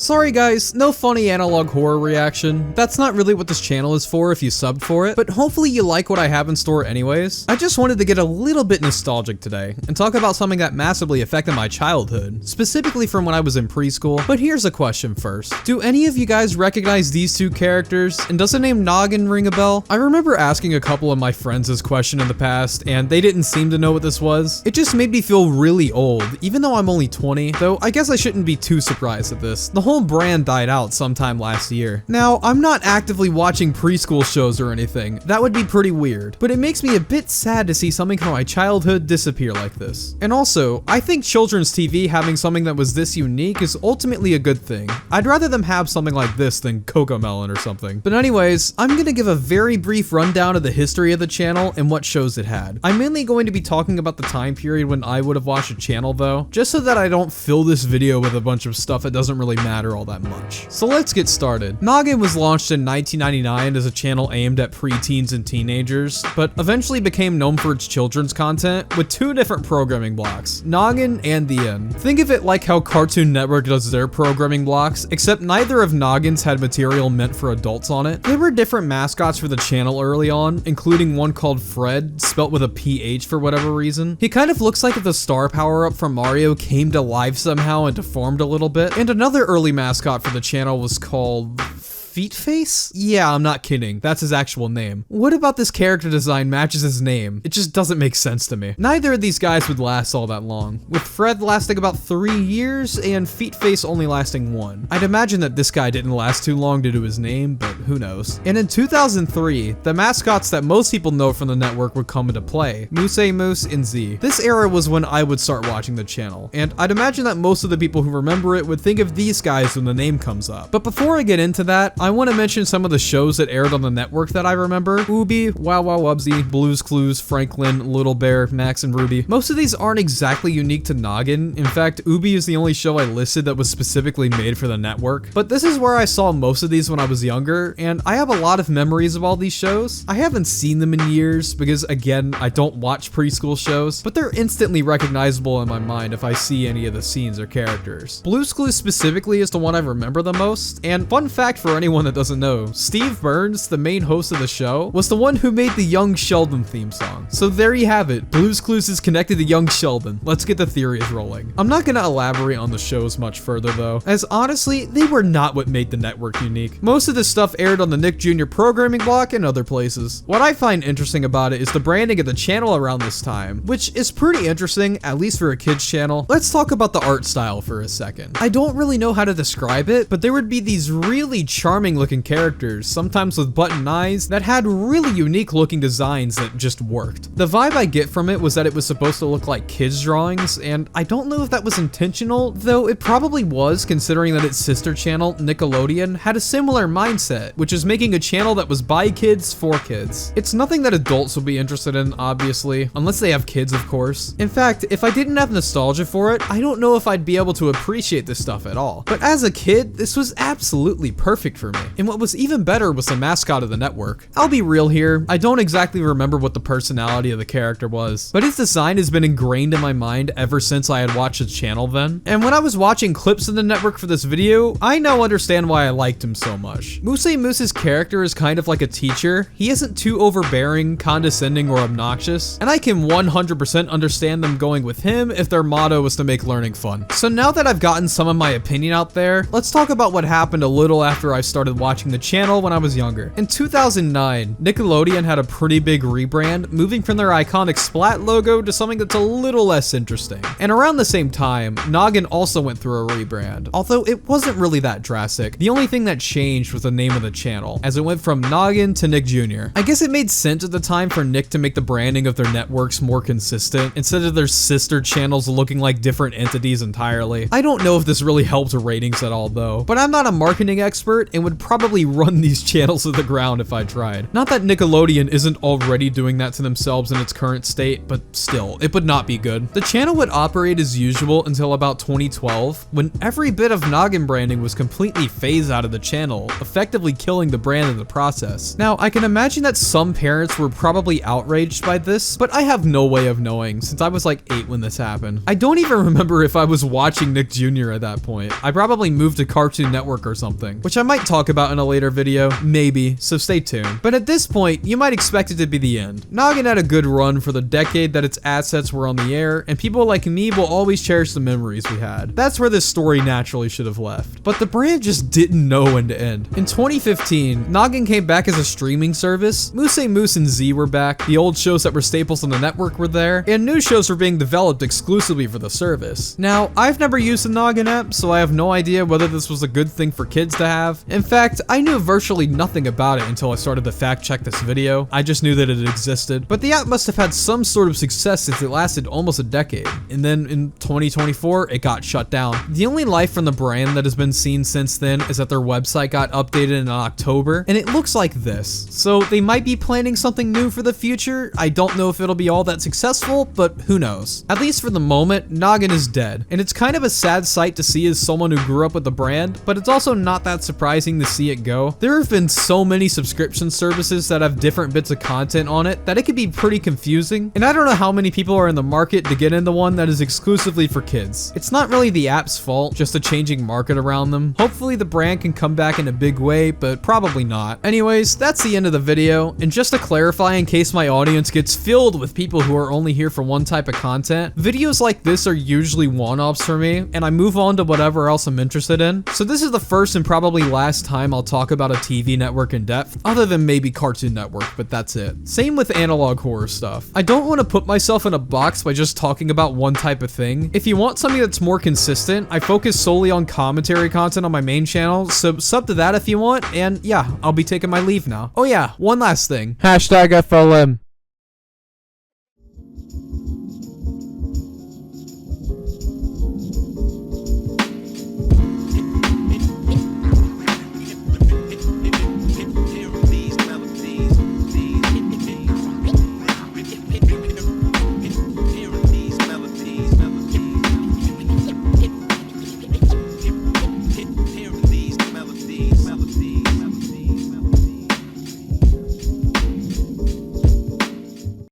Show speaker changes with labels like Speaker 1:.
Speaker 1: Sorry guys, no funny analog horror reaction. That's not really what this channel is for if you subbed for it, but hopefully you like what I have in store anyways. I just wanted to get a little bit nostalgic today and talk about something that massively affected my childhood, specifically from when I was in preschool. But here's a question first. Do any of you guys recognize these two characters, and does the name Noggin ring a bell? I remember asking a couple of my friends this question in the past, and they didn't seem to know what this was. It just made me feel really old, even though I'm only 20, though I guess I shouldn't be too surprised at this. The whole brand died out sometime last year. Now, I'm not actively watching preschool shows or anything. That would be pretty weird, but it makes me a bit sad to see something from my childhood disappear like this. And also, I think children's TV having something that was this unique is ultimately a good thing. I'd rather them have something like this than Cocomelon or something. But anyways, I'm gonna give a very brief rundown of the history of the channel and what shows it had. I'm mainly going to be talking about the time period when I would have watched a channel though, just so that I don't fill this video with a bunch of stuff that doesn't really matter all that much. So let's get started. Noggin was launched in 1999 as a channel aimed at preteens and teenagers, but eventually became known for its children's content with two different programming blocks, Noggin and The End. Think of it like how Cartoon Network does their programming blocks, except neither of Noggins had material meant for adults on it. There were different mascots for the channel early on, including one called Fred, spelt with a PH for whatever reason. He kind of looks like if the star power-up from Mario came to life somehow and deformed a little bit. And another early mascot for the channel was called Feet Face? Yeah, I'm not kidding. That's his actual name. What about this character design matches his name? It just doesn't make sense to me. Neither of these guys would last all that long, with Fred lasting about 3 years and Feet Face only lasting 1. I'd imagine that this guy didn't last too long due to his name, but who knows. And in 2003, the mascots that most people know from the network would come into play, Moose and Z. This era was when I would start watching the channel, and I'd imagine that most of the people who remember it would think of these guys when the name comes up. But before I get into that, I want to mention some of the shows that aired on the network that I remember. Ubie, Wow Wow Wubsy, Blue's Clues, Franklin, Little Bear, Max and Ruby. Most of these aren't exactly unique to Noggin. In fact, Ubie is the only show I listed that was specifically made for the network. But this is where I saw most of these when I was younger, and I have a lot of memories of all these shows. I haven't seen them in years because, again, I don't watch preschool shows, but they're instantly recognizable in my mind if I see any of the scenes or characters. Blue's Clues specifically is the one I remember the most, and fun fact for anyone that doesn't know, Steve Burns, the main host of the show, was the one who made the Young Sheldon theme song. So there you have it, Blue's Clues is connected to Young Sheldon. Let's get the theories rolling. I'm not gonna elaborate on the shows much further though, as honestly, they were not what made the network unique. Most of this stuff aired on the Nick Jr. programming block and other places. What I find interesting about it is the branding of the channel around this time, which is pretty interesting, at least for a kid's channel. Let's talk about the art style for a second. I don't really know how to describe it, but there would be these really charming looking characters, sometimes with button eyes, that had really unique looking designs that just worked. The vibe I get from it was that it was supposed to look like kids' drawings, and I don't know if that was intentional, though it probably was considering that its sister channel, Nickelodeon, had a similar mindset, which is making a channel that was by kids for kids. It's nothing that adults would be interested in, obviously, unless they have kids, of course. In fact, if I didn't have nostalgia for it, I don't know if I'd be able to appreciate this stuff at all. But as a kid, this was absolutely perfect for me. And what was even better was the mascot of the network. I'll be real here, I don't exactly remember what the personality of the character was, but his design has been ingrained in my mind ever since I had watched the channel then. And when I was watching clips of the network for this video, I now understand why I liked him so much. Moose's character is kind of like a teacher. He isn't too overbearing, condescending, or obnoxious, and I can 100% understand them going with him if their motto was to make learning fun. So now that I've gotten some of my opinion out there, let's talk about what happened a little after I started watching the channel when I was younger. In 2009, Nickelodeon had a pretty big rebrand, moving from their iconic Splat logo to something that's a little less interesting. And around the same time, Noggin also went through a rebrand, although it wasn't really that drastic. The only thing that changed was the name of the channel, as it went from Noggin to Nick Jr. I guess it made sense at the time for Nick to make the branding of their networks more consistent, instead of their sister channels looking like different entities entirely. I don't know if this really helped ratings at all though, but I'm not a marketing expert, and and would probably run these channels to the ground if I tried. Not that Nickelodeon isn't already doing that to themselves in its current state, but still, it would not be good. The channel would operate as usual until about 2012, when every bit of Noggin branding was completely phased out of the channel, effectively killing the brand in the process. Now, I can imagine that some parents were probably outraged by this, but I have no way of knowing since I was like 8 when this happened. I don't even remember if I was watching Nick Jr. at that point. I probably moved to Cartoon Network or something, which I might talk about in a later video, maybe, so stay tuned. But at this point, you might expect it to be the end. Noggin had a good run for the decade that its assets were on the air, and people like me will always cherish the memories we had. That's where this story naturally should have left. But the brand just didn't know when to end. In 2015, Noggin came back as a streaming service. Moose Moose and Z were back, the old shows that were staples on the network were there, and new shows were being developed exclusively for the service. Now, I've never used the Noggin app, so I have no idea whether this was a good thing for kids to have. In fact, I knew virtually nothing about it until I started to fact check this video. I just knew that it existed. But the app must have had some sort of success since it lasted almost a decade. And then in 2024, it got shut down. The only life from the brand that has been seen since then is that their website got updated in October, and it looks like this. So they might be planning something new for the future. I don't know if it'll be all that successful, but who knows. At least for the moment, Noggin is dead. And it's kind of a sad sight to see as someone who grew up with the brand, but it's also not that surprising to see it go. There have been so many subscription services that have different bits of content on it that it could be pretty confusing, and I don't know how many people are in the market to get into one that is exclusively for kids. It's not really the app's fault, just a changing market around them. Hopefully the brand can come back in a big way, but probably not. Anyways, that's the end of the video, and just to clarify in case my audience gets filled with people who are only here for one type of content, videos like this are usually one-offs for me, and I move on to whatever else I'm interested in. So this is the first and probably last time I'll talk about a TV network in depth, other than maybe Cartoon Network, but that's it. Same with analog horror stuff. I don't want to put myself in a box by just talking about one type of thing. If you want something that's more consistent, I focus solely on commentary content on my main channel, so sub to that if you want, and yeah, I'll be taking my leave now. Oh yeah, one last thing.
Speaker 2: #FLM.